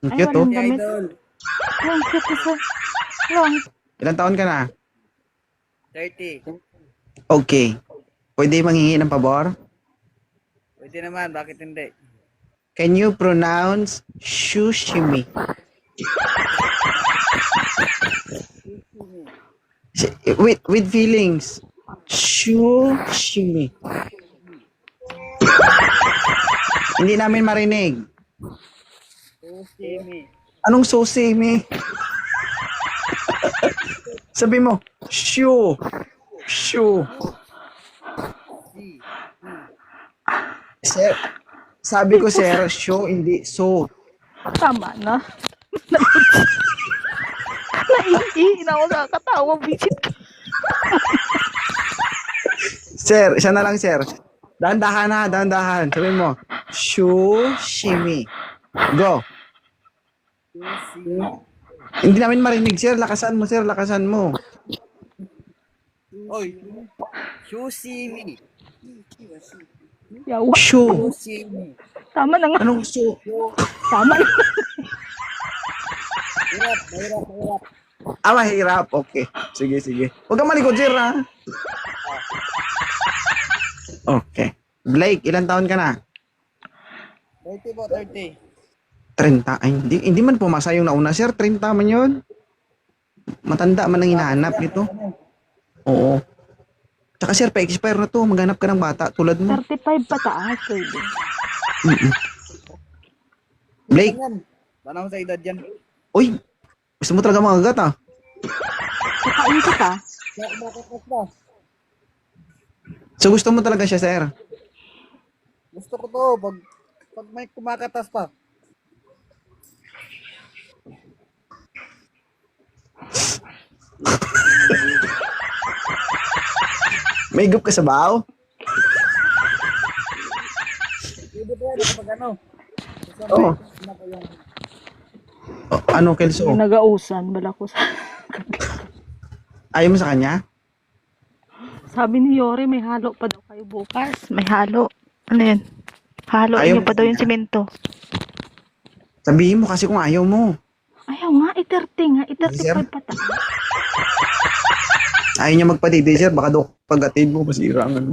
Ang Ay, cute, oh. walang damit. Idol. Ang cute isa. Lang. Ilang taon ka na? 30. Okay. Pwede manghingi ng pabor? Pwede naman, bakit hindi? Can you pronounce shushimi? With feelings. Shushimi. Hindi namin marinig. Sushimi. Anong sushimi? Sabi mo, shu. Shu. Sir, sabi ko sir, shu, hindi so. Tama na. Naiihi na ako sa katawa. Visit ka. Sir, isa na lang sir. Dahan-dahan na, dahan-dahan. Sabihin mo, shushimi. Go. Sushimi. Hindi namin marinig sir, lakasan mo sir, lakasan mo. Oy. Sushimi. Yawa. Shu. Sushimi. Tama na nga. Anong su? Tama na. Hirap, mahirap, mahirap. Ah, mahirap. Okay. Sige, sige. Huwag kang malikot sir ha. Okay. Blake, ilang taon ka na? 30 po, 30. 30. Ay, hindi man pumasa yung nauna sir. 30 man yun. Matanda man ang hinahanap nito. Oo. Tsaka sir, pa-expire na to. Maghanap ka ng bata tulad mo. 35 pataas. Pwede. Blake, Yan. Panahon sa edad yan. uy, gusto mo talaga mga agat ah. Kakain ka pa. Bakit ba? So gusto mo talaga siya sir? Gusto ko to. Pag may kumakatas pa. May gup ka sa baw? Pwede po yan kapag ano. Oo. Oh, ano, Kelso? Nagausan. Bala ko sa... Ayaw mo sa kanya? Sabi ni Yori, may halo pa daw kayo bukas. May halo. Ano yan? Halo Ayaw niyo pa daw yung simento. Sabihin mo kasi kung ayaw mo. Ayaw nga, 30 nga. Sir? 35 pataas. Ayaw niya magpatidi, sir. Baka daw pag-atid mo, masira ang ano.